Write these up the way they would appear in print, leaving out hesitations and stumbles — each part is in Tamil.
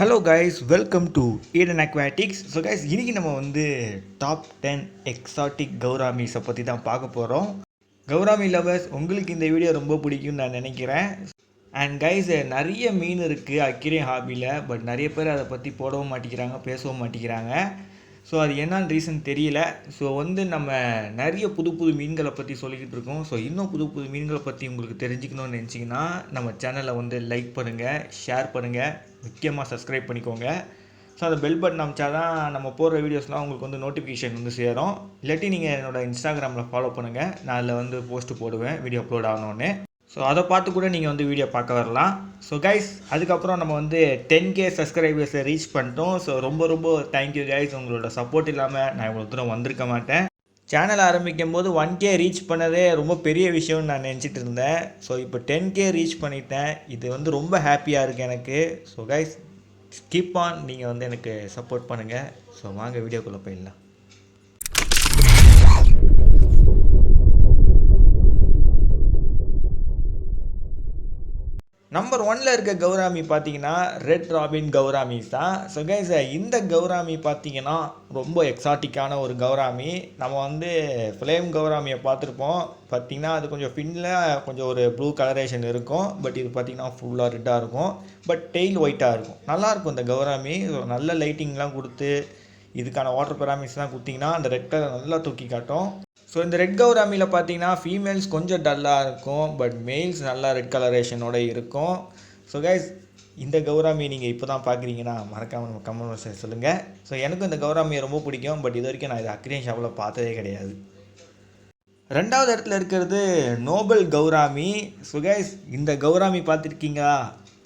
Hello guys, welcome to Eden aquatics. So guys, இன்றைக்கி நம்ம டாப் 10 எக்ஸாட்டிக் கௌராமிஸை பற்றி தான் பார்க்க போகிறோம். கௌராமி லவர்ஸ், உங்களுக்கு இந்த வீடியோ ரொம்ப பிடிக்கும்னு நான் நினைக்கிறேன். அண்ட் கைஸ், நிறைய மீன் இருக்குது அக்வேரியம் ஹாபியில். பட் நிறைய பேர் அதை பற்றி போடவும் மாட்டேங்கிறாங்க, பேசவும் மாட்டேங்கிறாங்க. ஸோ அது என்னன்னு ரீசன் தெரியல. ஸோ நம்ம நிறைய புது புது மீன்களை பற்றி சொல்லிக்கிட்டு இருக்கோம். ஸோ இன்னும் புது புது மீன்களை பற்றி உங்களுக்கு தெரிஞ்சுக்கணும்னு நினச்சிங்கன்னா நம்ம சேனலை லைக் பண்ணுங்கள், ஷேர் பண்ணுங்கள், முக்கியமாக சப்ஸ்கிரைப் பண்ணிக்கோங்க. ஸோ அந்த பெல் பட்டன் அமைச்சா தான் நம்ம போடுற வீடியோஸ்லாம் உங்களுக்கு நோட்டிஃபிகேஷன் சேரும். இல்லாட்டி நீங்கள் என்னோடய இன்ஸ்டாகிராமில் ஃபாலோ பண்ணுங்கள். நான் அதில் போஸ்ட்டு போடுவேன் வீடியோ அப்லோட் ஆகணுன்னு. ஸோ அதை பார்த்து கூட நீங்கள் வீடியோ பார்க்க வரலாம். ஸோ கைஸ், அதுக்கப்புறம் நம்ம 10K சப்ஸ்கிரைபர்ஸை ரீச் பண்ணிட்டோம். ஸோ ரொம்ப ரொம்ப தேங்க்யூ கைஸ். உங்களோட சப்போர்ட் இல்லாமல் நான் இவ்வளோ தூரம் வந்திருக்க மாட்டேன். சேனல் ஆரம்பிக்கும் போது 1K ரீச் பண்ணதே ரொம்ப பெரிய விஷயம்னு நான் நினச்சிட்டு இருந்தேன். ஸோ இப்போ 10K ரீச் பண்ணிட்டேன். இது ரொம்ப ஹாப்பியாக இருக்குது எனக்கு. So guys, keep on. நீங்கள் எனக்கு சப்போர்ட் பண்ணுங்கள். ஸோ வாங்க வீடியோக்குள்ளே போயிடலாம். நம்பர் 1ல் இருக்க கௌராமி பார்த்தீங்கன்னா ரெட் ராபின் கௌராமிஸ் தான். ஸோ கைஸ், இந்த கௌராமி பார்த்தீங்கன்னா ரொம்ப எக்ஸாட்டிக்கான ஒரு கௌராமி. நம்ம ஃப்ளேம் கௌராமியை பார்த்துருப்போம். பார்த்தீங்கன்னா அது கொஞ்சம் ஃபின்னில் கொஞ்சம் ஒரு ப்ளூ கலரேஷன் இருக்கும். பட் இது பார்த்தீங்கன்னா ஃபுல்லாக ரெட்டாக இருக்கும். பட் டெய்ல் ஒயிட்டாக இருக்கும். நல்லாயிருக்கும் இந்த கௌராமி. நல்ல லைட்டிங்லாம் கொடுத்து இதுக்கான வாட்டர் பெராமிக்ஸ்லாம் கொடுத்தீங்கன்னா அந்த ரெட் கலர் நல்லா தூக்கி காட்டும். ஸோ இந்த ரெட் கௌராமியில் பார்த்தீங்கன்னா ஃபீமேல்ஸ் கொஞ்சம் டல்லாக இருக்கும். பட் மேல்ஸ் நல்லா ரெட் கலரேஷனோட இருக்கும். ஸோ கைஸ், இந்த கௌராமி நீங்கள் இப்போ தான் பார்க்குறீங்கன்னா மறக்காமல் நம்ம கமெண்ட் சொல்லுங்கள். ஸோ எனக்கும் இந்த கௌராமியை ரொம்ப பிடிக்கும். பட் இது வரைக்கும் நான் இது அக்வேரியம் ஷாப்பில் பார்த்ததே கிடையாது. ரெண்டாவது இடத்துல இருக்கிறது நோபல் கௌராமி. ஸோ கைஸ், இந்த கௌராமி பார்த்துருக்கீங்களா?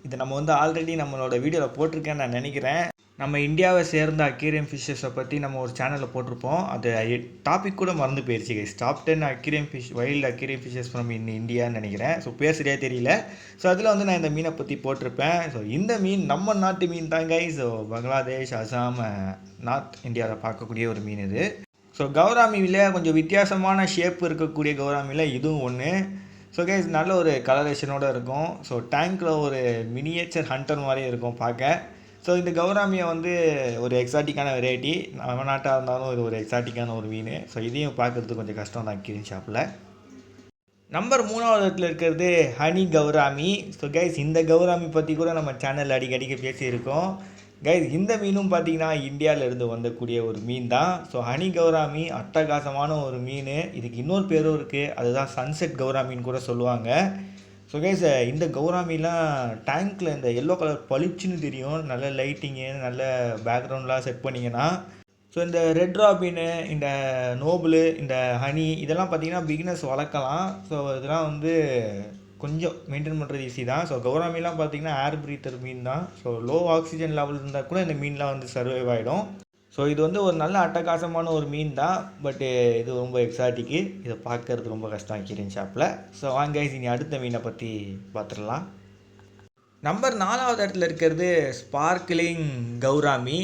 இது நம்ம ஆல்ரெடி நம்மளோட வீடியோவில் போட்டிருக்கேன்னு நான் நினைக்கிறேன். நம்ம இந்தியாவை சேர்ந்த அக்வேரியம் ஃபிஷ்ஷஸை பற்றி நம்ம ஒரு சேனலில் போட்டிருப்போம். அது டாபிக் கூட மறந்து போயிடுச்சு guys. Top 10 aquarium fish, wild aquarium fishes from இந்தியான்னு நினைக்கிறேன். ஸோ பேர் சரியாக தெரியல. ஸோ அதில் நான் இந்த மீனை பற்றி போட்டிருப்பேன். ஸோ இந்த மீன் நம்ம நாட்டு மீன் தான் guys. So Bangladesh, Assam, north இந்தியாவில் பார்க்கக்கூடிய ஒரு மீன் இது. ஸோ கௌராமியில் கொஞ்சம் வித்தியாசமான ஷேப் இருக்கக்கூடிய கௌராமியில் இதுவும் ஒன்று. ஸோ கைஸ், நல்ல ஒரு கலரேஷனோடு இருக்கும். ஸோ டேங்க்கில் ஒரு மினியேச்சர் ஹண்டர் மாதிரியே இருக்கும் பார்க்க. ஸோ இந்த கௌராமியை ஒரு எக்ஸாட்டிக்கான வெரைட்டி. நம்ம நாட்டாக இருந்தாலும் இது ஒரு எக்ஸாட்டிக்கான ஒரு மீன். ஸோ இதையும் பார்க்குறது கொஞ்சம் கஷ்டம் தான் அக்வேரியம் ஷாப்பில். நம்பர் 3வது இடத்துல இருக்கிறது ஹனி கௌராமி. ஸோ கைஸ், இந்த கௌராமி பற்றி கூட நம்ம சேனலில் அடிக்கடிக்க பேசியிருக்கோம். கைஸ், இந்த மீனும் பார்த்தீங்கன்னா இந்தியாவிலேருந்து வந்தக்கூடிய ஒரு மீன் தான். ஸோ ஹனி கௌராமி அட்டகாசமான ஒரு மீன். இதுக்கு இன்னொரு பேரும் இருக்குது. அதுதான் சன்செட் கௌராமின்னு கூட சொல்லுவாங்க. ஸோ கைஸ், இந்த கௌராமிலாம் டேங்க்கில் இந்த எல்லோ கலர் பளிச்சுன்னு தெரியும். நல்ல லைட்டிங்கு, நல்ல பேக்ரவுண்ட்லாம் செட் பண்ணிங்கன்னா. ஸோ இந்த ரெட் ராபின்னு, இந்த நோபலு, இந்த ஹனி இதெல்லாம் பார்த்தீங்கன்னா பிகினர்ஸ் வளர்க்கலாம். ஸோ இதெல்லாம் கொஞ்சம் மெயின்டைன் பண்ணுறது ஈஸி தான். ஸோ கௌராமிலாம் பார்த்தீங்கன்னா ஏர் ப்ரீத்தர் மீன் தான். ஸோ லோ ஆக்சிஜன் லெவல் இருந்தால் கூட இந்த மீன்லாம் சர்வைவ் ஆகிடும். ஸோ இது ஒரு நல்ல அட்டகாசமான ஒரு மீன் தான். பட்டு இது ரொம்ப எக்ஸாட்டிக்கு. இதை பார்க்கறது ரொம்ப கஷ்டம் அக்வேரியம் ஷாப்பில். ஸோ வாங்க இனி அடுத்த மீனை பற்றி பார்த்துடலாம். நம்பர் 4வது இடத்துல இருக்கிறது ஸ்பார்க்கிளிங் கௌராமி.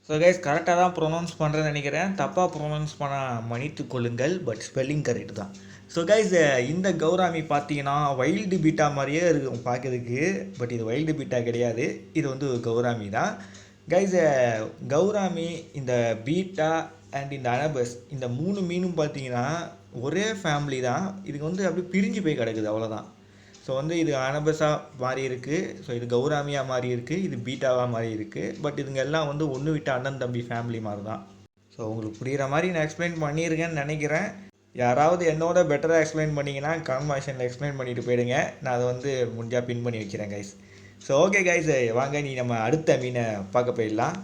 ஸோ கைஸ், கரெக்டாக தான் ப்ரொனவுன்ஸ் பண்ணுறேன்னு நினைக்கிறேன். தப்பாக ப்ரொனவுன்ஸ் பண்ணால் மன்னித்து கொள்ளுங்கள். பட் ஸ்பெல்லிங் கரெக்ட் தான். ஸோ கைஸ், இந்த கௌராமி பார்த்தீங்கன்னா வைல்டு பீட்டா மாதிரியே இருக்கும் பார்க்கறதுக்கு. பட் இது வைல்டு பீட்டா கிடையாது. இது கௌராமி தான். கைஸ், கௌராமி, இந்த பீட்டா அண்ட் இந்த அனபஸ், இந்த 3 மீனும் பார்த்தீங்கன்னா ஒரே ஃபேமிலி தான். இதுக்கு அப்படியே பிரிஞ்சு போய் கிடக்குது, அவ்வளோதான். ஸோ இது அனபஸாக மாறி இருக்குது. ஸோ இது கௌராமியாக மாறி இருக்குது. இது பீட்டாவாக மாறி இருக்குது. பட் இதுங்க எல்லாம் ஒன்று விட்ட அண்ணன் தம்பி ஃபேமிலி மாதிரி தான். ஸோ உங்களுக்கு புரிகிற மாதிரி நான் எக்ஸ்பிளைன் பண்ணியிருக்கேன்னு நினைக்கிறேன். யாராவது என்னோட பெட்டராக எக்ஸ்பிளைன் பண்ணிங்கன்னா கமெண்ட் எக்ஸ்பிளைன் பண்ணிவிட்டு போயிடுங்க. நான் அதை முடிஞ்சால் பின் பண்ணி வைக்கிறேன் கைஸ். ஸோ ஓகே கைஸ், வாங்க நம்ம அடுத்த மீனை பார்க்க போயிடலாம்.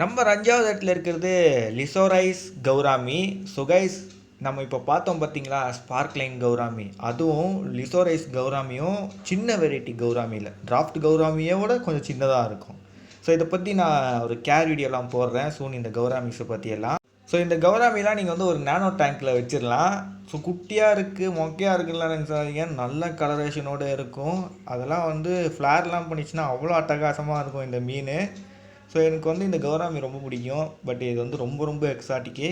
நம்பர் 5வது இடத்துல இருக்கிறது லிசோரைஸ் கௌராமி. ஸோ கைஸ், நம்ம இப்போ பார்த்தோம் பார்த்தீங்களா ஸ்பார்க்லைன் கௌராமி. அதுவும் லிசோரைஸ் கௌராமியும் சின்ன வெரைட்டி கௌராமியில் டிராஃப்ட் கௌராமியோட கொஞ்சம் சின்னதாக இருக்கும். ஸோ இதை பற்றி நான் ஒரு கேர் வீடியோலாம் போடுறேன் சூன், இந்த கௌராமிஸை பற்றியெல்லாம். ஸோ இந்த கௌராமிலாம் நீங்கள் ஒரு நேனோ டேங்க்கில் வச்சிடலாம். ஸோ குட்டியாக இருக்குது, மொக்கையாக இருக்குலாம் நினச்சாதீங்க. நல்ல கலரேஷனோடு இருக்கும். அதெல்லாம் ஃப்ளார்லாம் பண்ணிச்சுன்னா அவ்வளோ அட்டகாசமாக இருக்கும் இந்த மீன். ஸோ எனக்கு இந்த கௌராமி ரொம்ப பிடிக்கும். பட் இது ரொம்ப ரொம்ப எக்ஸாட்டிக்கு.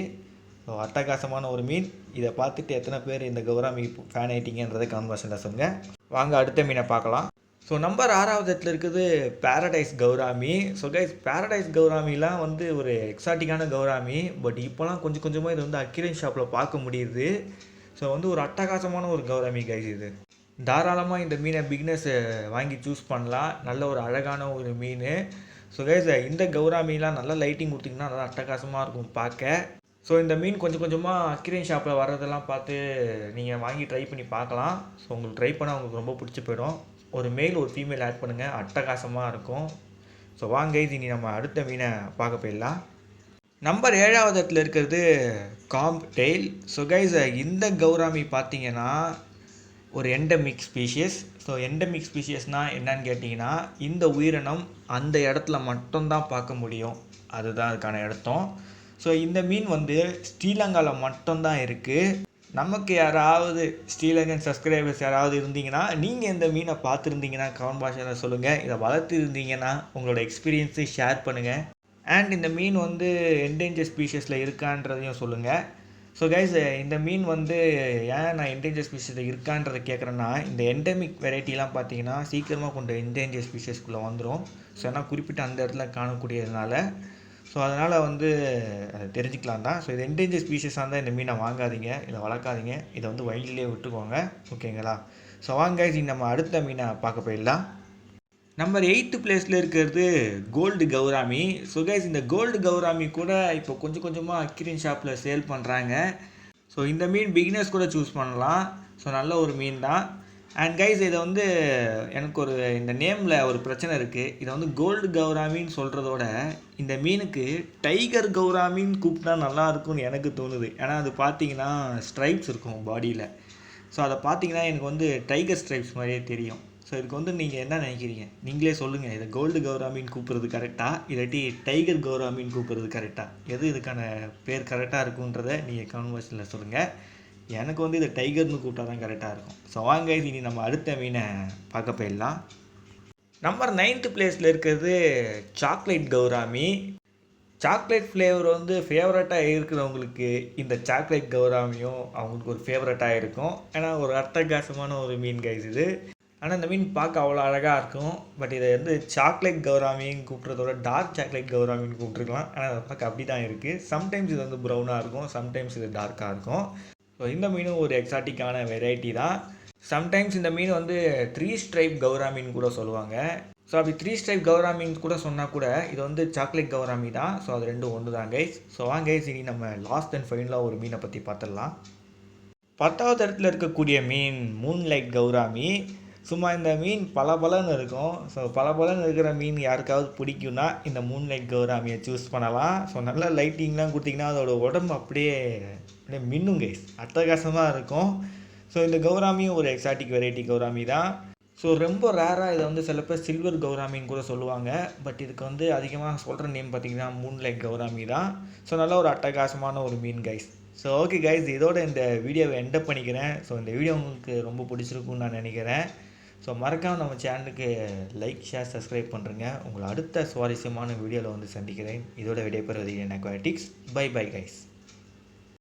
ஸோ அட்டகாசமான ஒரு மீன். இதை பார்த்துட்டு எத்தனை பேர் இந்த கௌராமி ஃபேன் ஆகிட்டீங்கன்றதை கமெண்ட் பாக்ஸில் சொல்லுங்கள். வாங்க அடுத்த மீனை பார்க்கலாம். ஸோ நம்பர் 6வது இடத்துல இருக்குது paradise gourami. So guys paradise கௌராமிலாம் வந்து ஒரு எக்ஸாட்டிக்கான கௌராமி. பட் இப்போலாம் கொஞ்சம் கொஞ்சமாக இது வந்து அக்யூரியன் ஷாப்பில் பார்க்க முடியுது. ஸோ வந்து ஒரு அட்டகாசமான ஒரு கௌராமி கைஸ் இது. தாராளமாக இந்த மீனை பிகினர்ஸ் வாங்கி சூஸ் பண்ணலாம். நல்ல ஒரு அழகான ஒரு மீன். ஸோ கைஸ் இந்த கௌராமிலாம் நல்லா லைட்டிங் கொடுத்திங்கன்னா நல்லா அட்டகாசமாக இருக்கும் பார்க்க. ஸோ இந்த மீன் கொஞ்சம் கொஞ்சமாக அக்யூரியன் ஷாப்பில் வர்றதெல்லாம் பார்த்து நீங்கள் வாங்கி ட்ரை பண்ணி பார்க்கலாம். ஸோ உங்களுக்கு ட்ரை பண்ணால் உங்களுக்கு ரொம்ப பிடிச்சி போயிடும். ஒரு மேல் ஒரு ஃபீமேல் ஆட் பண்ணுங்கள், அட்டகாசமாக இருக்கும். ஸோ வாங்க இனி நம்ம அடுத்த மீனை பார்க்க போயிடலாம். நம்பர் 7வது இடத்துல இருக்கிறது காம்ப் டெயில். ஸோ கைஸ் இந்த கௌராமி பார்த்தீங்கன்னா ஒரு எண்டமிக் ஸ்பீஷியஸ். ஸோ எண்டமிக் ஸ்பீஷியஸ்னால் என்னன்னு கேட்டிங்கன்னா இந்த உயிரினம் அந்த இடத்துல மட்டும்தான் பார்க்க முடியும். அதுதான் அதுக்கான இடத்தம். ஸோ இந்த மீன் வந்து ஸ்ரீலங்காவில் மட்டும்தான் இருக்குது. நமக்கு யாராவது ஸ்ரீலங்கன் சப்ஸ்கிரைபர்ஸ் யாராவது இருந்தீங்கன்னா நீங்கள் இந்த மீனை பார்த்துருந்தீங்கன்னா கமெண்ட் பாக்ஸில் சொல்லுங்கள். இதை வளர்த்து இருந்தீங்கன்னா உங்களோட எக்ஸ்பீரியன்ஸை ஷேர் பண்ணுங்கள். அண்ட் இந்த மீன் வந்து என்டேஞ்சர் ஸ்பீஷஸில் இருக்கான்றதையும் சொல்லுங்கள். ஸோ கைஸ் இந்த மீன் வந்து ஏன் நான் என்டேஞ்சர் ஸ்பீஷஸில் இருக்கான்றதை கேட்குறேன்னா இந்த எண்டமிக் வெரைட்டிலாம் பார்த்தீங்கன்னா சீக்கிரமாக கொண்ட என்டேஞ்சர் ஸ்பீஷஸ்க்குள்ளே வந்துடும். ஸோ ஏன்னா குறிப்பிட்ட அந்த இடத்துல காணக்கூடியதுனால ஸோ அதனால் வந்து அதை தெரிஞ்சுக்கலாம் தான். ஸோ இது என்டேஞ்சர் ஸ்பீஷஸாக இருந்தால் இந்த மீனை வாங்காதீங்க, இதை வளர்க்காதீங்க, இதை வந்து வைல்ட்லேயே விட்டுக்கோங்க. ஓகேங்களா? ஸோ வாங்க நம்ம அடுத்த மீனை பார்க்க போயிடலாம். நம்பர் 8th பிளேஸில் இருக்கிறது கோல்டு கௌராமி. ஸோ கைஸ் இந்த கோல்டு கௌராமி கூட இப்போ கொஞ்சம் கொஞ்சமாக அக்யூரியன் ஷாப்பில் சேல் பண்ணுறாங்க. ஸோ இந்த மீன் பிகினர்ஸ் கூட சூஸ் பண்ணலாம். ஸோ நல்ல ஒரு மீன் தான். அண்ட் கைஸ் இதை வந்து எனக்கு இந்த நேமில் ஒரு பிரச்சனை இருக்குது. இதை வந்து கோல்டு கௌராமின்னு சொல்கிறதோட இந்த மீனுக்கு டைகர் கௌராமின்னு கூப்பிட்டா நல்லா இருக்கும்னு எனக்கு தோணுது. ஏன்னா அது பார்த்தீங்கன்னா ஸ்ட்ரைப்ஸ் இருக்கும் பாடியில். ஸோ அதை பார்த்தீங்கன்னா எனக்கு வந்து டைகர் ஸ்ட்ரைப்ஸ் மாதிரியே தெரியும். ஸோ இதுக்கு வந்து நீங்கள் என்ன நினைக்கிறீங்க? நீங்களே சொல்லுங்கள். இதை கோல்டு கௌராமின்னு கூப்பிட்றது கரெக்டாக, இல்லாட்டி டைகர் கௌராமின்னு கூப்பிட்றது கரெக்டாக? எது இதுக்கான பேர் கரெக்டாக இருக்குன்றதை நீங்கள் கமெண்ட் பாக்ஸில் சொல்லுங்கள். எனக்கு வந்து இதை டைகர்னு கூப்பிட்டா தான் கரெக்டாக இருக்கும். ஸோ வாங்க இனி நம்ம அடுத்த மீனை பார்க்க போயிடலாம். நம்பர் 9th பிளேஸில் இருக்கிறது சாக்லேட் கௌராமி. சாக்லேட் ஃப்ளேவர் வந்து ஃபேவரட்டாக இருக்கிறவங்களுக்கு இந்த சாக்லேட் கௌராமியும் அவங்களுக்கு ஒரு ஃபேவரட்டாக இருக்கும். ஏன்னா ஒரு அட்டகாசமான ஒரு மீன் கைஸ் இது. ஆனால் இந்த மீன் பார்க்க அவ்வளோ அழகாக இருக்கும். பட் இதை வந்து சாக்லேட் கௌராமின்னு கூப்பிட்றதோட டார்க் சாக்லேட் கௌராமின்னு கூப்பிட்ருக்கலாம். ஆனால் அதை பார்க்க அப்படி தான் இருக்குது. சம்டைம்ஸ் இது வந்து ப்ரௌனாக இருக்கும், சம்டைம்ஸ் இது டார்க்காக இருக்கும். ஸோ இந்த மீனும் ஒரு எக்ஸாட்டிக்கான வெரைட்டி தான். சம்டைம்ஸ் இந்த மீன் வந்து 3 ஸ்ட்ரைப் கௌராமின்னு கூட சொல்லுவாங்க. ஸோ அப்படி 3 ஸ்ட்ரைப் கௌராமின்னு கூட சொன்னால் கூட இது வந்து சாக்லேட் கௌராமி தான். ஸோ அது ரெண்டும் ஒன்று தான் கைஸ். ஸோ வாங்க கைஸ் இனி நம்ம லாஸ்ட் அண்ட் ஃபைனலாக ஒரு மீனை பற்றி பார்த்துடலாம். 10வது இடத்துல இருக்கக்கூடிய மீன் மூன்லைட் கௌராமி. சும்மா இந்த மீன் பலன்னு இருக்கும். ஸோ பலன்னு இருக்கிற மீன் யாருக்காவது பிடிக்கும்னா இந்த மூன்லைட் கௌராமியை சூஸ் பண்ணலாம். ஸோ நல்லா லைட்டிங்லாம் கொடுத்திங்கன்னா அதோட உடம்பு அப்படியே மின்னும் கைஸ், அட்டகாசமாக இருக்கும். ஸோ இந்த கௌராமியும் ஒரு எக்ஸாட்டிக் வெரைட்டி கௌராமி தான். ஸோ ரொம்ப ரேராக இதை வந்து சில பேர் சில்வர் கௌராமின்னு கூட சொல்லுவாங்க. பட் இதுக்கு வந்து அதிகமாக சொல்கிற நேம் பார்த்திங்கன்னா மூன்லைட் கௌராமி தான். ஸோ நல்ல ஒரு அட்டகாசமான ஒரு மீன் கைஸ். ஸோ ஓகே கைஸ், இதோட இந்த வீடியோவை எண்டப் பண்ணிக்கிறேன். ஸோ இந்த வீடியோ உங்களுக்கு ரொம்ப பிடிச்சிருக்குன்னு நான் நினைக்கிறேன். ஸோ மறக்காமல் நம்ம சேனலுக்கு லைக், ஷேர், சப்ஸ்கிரைப் பண்ணுறேங்க. உங்களை அடுத்த சுவாரஸ்யமான வீடியோவில் வந்து சந்திக்கிறேன். இதோட விடைபெறுவது எனக்கு பை கைஸ்.